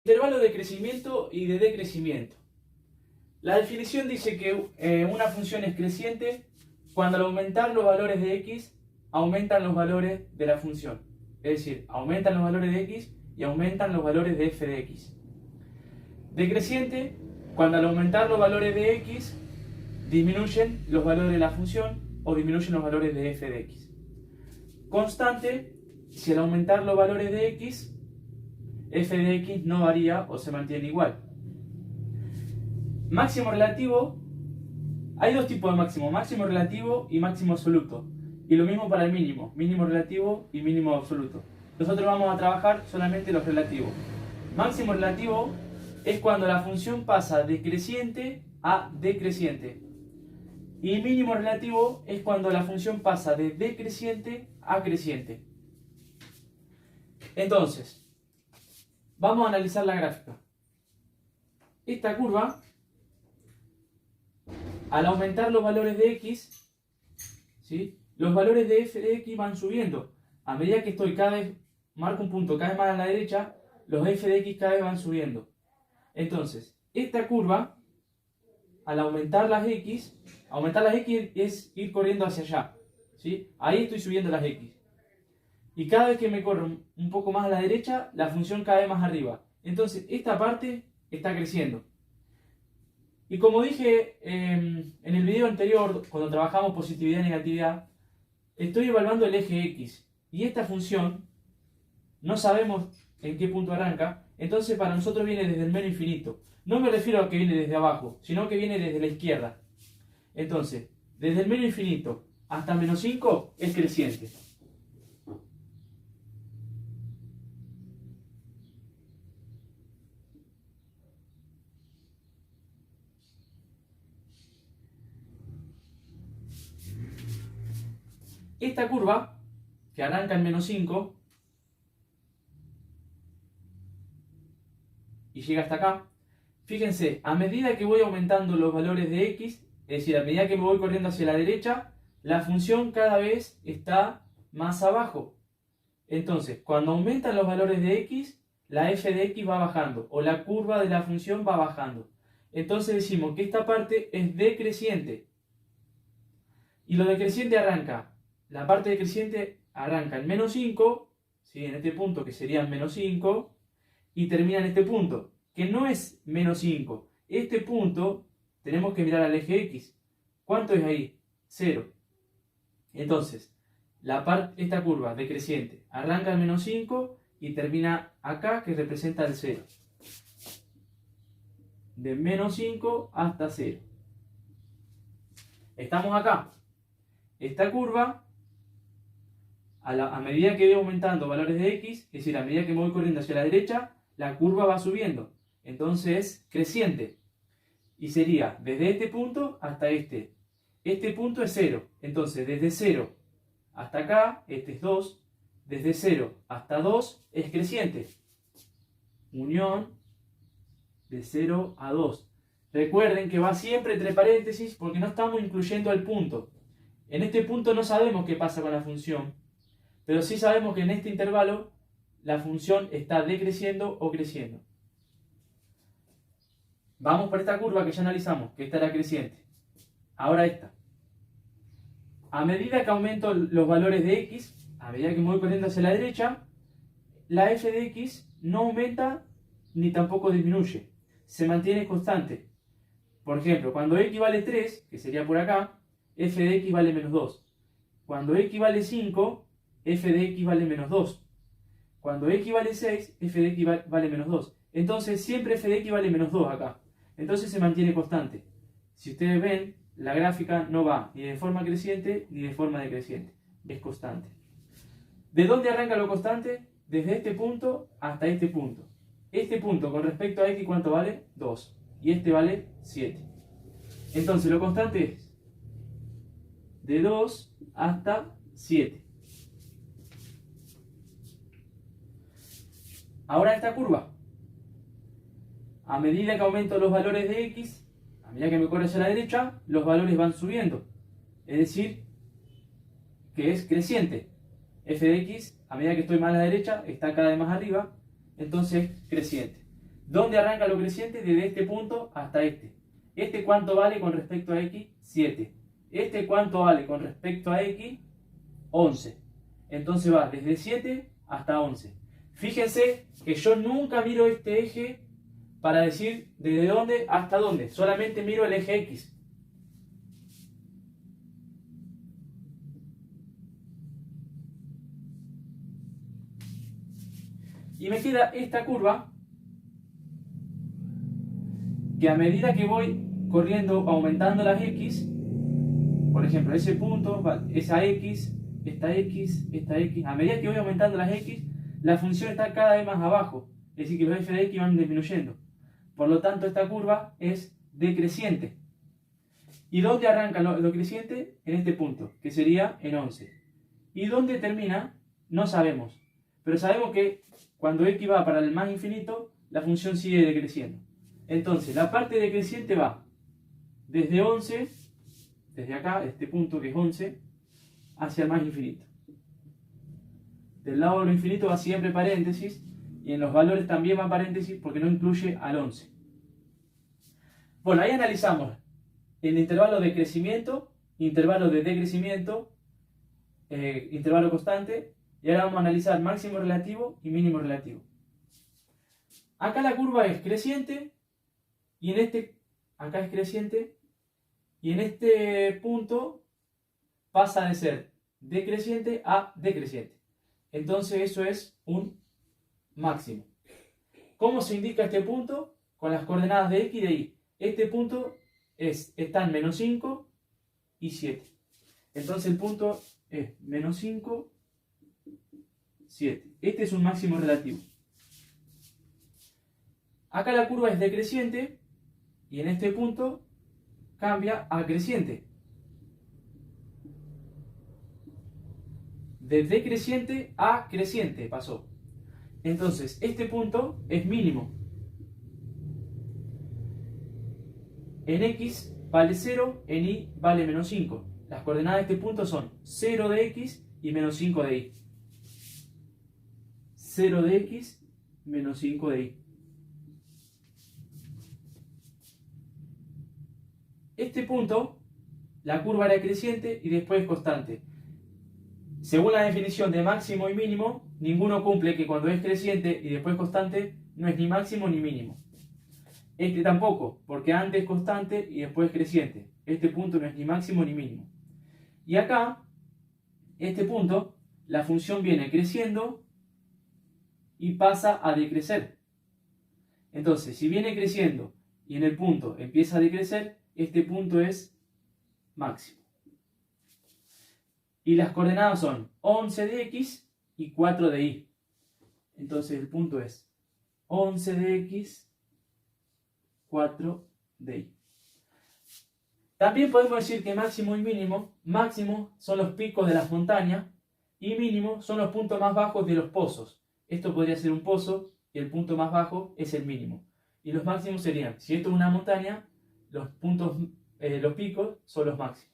Intervalo de crecimiento y de decrecimiento. La definición dice que una función es creciente cuando al aumentar los valores de x, aumentan los valores de la función. Es decir, aumentan los valores de x y aumentan los valores de f de x. Decreciente cuando al aumentar los valores de x, disminuyen los valores de la función o disminuyen los valores de f de x. Constante si al aumentar los valores de x, f de x no varía o se mantiene igual. Máximo relativo, hay dos tipos de máximo, máximo relativo y máximo absoluto. Y lo mismo para el mínimo, mínimo relativo y mínimo absoluto. Nosotros vamos a trabajar solamente los relativos. Máximo relativo es cuando la función pasa de creciente a decreciente. Y mínimo relativo es cuando la función pasa de decreciente a creciente. Entonces, vamos a analizar la gráfica. Esta curva, al aumentar los valores de x, ¿sí?, los valores de f de x van subiendo. A medida que estoy cada vez, marco un punto cada vez más a la derecha, los f de x cada vez van subiendo. Entonces, esta curva, al aumentar las x es ir corriendo hacia allá, ¿sí? Ahí estoy subiendo las x. Y cada vez que me corro un poco más a la derecha, la función cae más arriba. Entonces, esta parte está creciendo. Y como dije en el video anterior, cuando trabajamos positividad y negatividad, estoy evaluando el eje x. Y esta función, no sabemos en qué punto arranca, entonces para nosotros viene desde el menos infinito. No me refiero a que viene desde abajo, sino que viene desde la izquierda. Entonces, desde el menos infinito hasta menos 5 es creciente. Esta curva, que arranca en menos 5 y llega hasta acá, fíjense, a medida que voy aumentando los valores de x, es decir, a medida que me voy corriendo hacia la derecha, la función cada vez está más abajo. Entonces, cuando aumentan los valores de x, la f de x va bajando, o la curva de la función va bajando. Entonces decimos que esta parte es decreciente. Y lo decreciente arranca. La parte decreciente arranca en menos 5, ¿sí?, en este punto que sería menos 5, y termina en este punto, que no es menos 5. Este punto tenemos que mirar al eje x. ¿Cuánto es ahí? 0. Entonces, esta curva decreciente arranca en menos 5 y termina acá, que representa el 0. De menos 5 hasta 0. Estamos acá. Esta curva, a medida que voy aumentando valores de x, es decir, a medida que me voy corriendo hacia la derecha, la curva va subiendo. Entonces es creciente. Y sería desde este punto hasta este. Este punto es 0. Entonces desde 0 hasta acá, este es 2. Desde 0 hasta 2 es creciente. Unión de 0 a 2. Recuerden que va siempre entre paréntesis porque no estamos incluyendo el punto. En este punto no sabemos qué pasa con la función, pero sí sabemos que en este intervalo la función está decreciendo o creciendo. Vamos por esta curva que ya analizamos, que esta era creciente. Ahora esta. A medida que aumento los valores de x, a medida que me voy corriendo hacia la derecha, la f de x no aumenta ni tampoco disminuye. Se mantiene constante. Por ejemplo, cuando x vale 3, que sería por acá, f de x vale menos 2. Cuando x vale 5, f de x vale menos 2. Cuando x vale 6, f de x vale menos 2. Entonces siempre f de x vale menos 2 acá. Entonces se mantiene constante. Si ustedes ven, la gráfica no va ni de forma creciente ni de forma decreciente. Es constante. ¿De dónde arranca lo constante? Desde este punto hasta este punto. Este punto con respecto a x, ¿cuánto vale? 2. Y este vale 7. Entonces lo constante es de 2 hasta 7. Ahora esta curva. A medida que aumento los valores de x, a medida que me corro hacia la derecha, los valores van subiendo. Es decir, que es creciente. F de x, a medida que estoy más a la derecha, está cada vez más arriba, entonces creciente. ¿Dónde arranca lo creciente? Desde este punto hasta este. ¿Este cuánto vale con respecto a X? 7. ¿Este cuánto vale con respecto a X? 11. Entonces va desde 7 hasta 11. Fíjense que yo nunca miro este eje para decir desde dónde hasta dónde. Solamente miro el eje X. Y me queda esta curva que a medida que voy corriendo, aumentando las X, por ejemplo, ese punto, esa X, esta X, esta X, a medida que voy aumentando las X, la función está cada vez más abajo. Es decir, que los f de X van disminuyendo. Por lo tanto, esta curva es decreciente. ¿Y dónde arranca lo creciente? En este punto, que sería en 11. ¿Y dónde termina? No sabemos. Pero sabemos que cuando X va para el más infinito, la función sigue decreciendo. Entonces, la parte decreciente va desde 11, desde acá, este punto que es 11, hacia el más infinito. Del lado de lo infinito va siempre paréntesis, y en los valores también va paréntesis porque no incluye al 11. Bueno, ahí analizamos el intervalo de crecimiento, intervalo de decrecimiento, intervalo constante, y ahora vamos a analizar máximo relativo y mínimo relativo. Acá la curva es creciente, y acá es creciente, y en este punto pasa de ser decreciente a decreciente. Entonces eso es un máximo. ¿Cómo se indica este punto? Con las coordenadas de X y de Y. Este punto está en menos 5 y 7. Entonces el punto es menos 5, 7. Este es un máximo relativo. Acá la curva es decreciente y en este punto cambia a creciente. De decreciente a creciente pasó. Entonces este punto es mínimo. En X vale 0, en Y vale menos 5. Las coordenadas de este punto son 0 de X y menos 5 de Y. 0 de X menos 5 de Y. Este punto, la curva era creciente y después constante. Según la definición de máximo y mínimo, ninguno cumple, que cuando es creciente y después constante no es ni máximo ni mínimo. Este tampoco, porque antes es constante y después creciente. Este punto no es ni máximo ni mínimo. Y acá, este punto, la función viene creciendo y pasa a decrecer. Entonces, si viene creciendo y en el punto empieza a decrecer, este punto es máximo. Y las coordenadas son 11 de X y 4 de Y. Entonces el punto es 11 de X, 4 de Y. También podemos decir que máximo y mínimo, máximo son los picos de las montañas y mínimo son los puntos más bajos de los pozos. Esto podría ser un pozo y el punto más bajo es el mínimo. Y los máximos serían, si esto es una montaña, los picos son los máximos.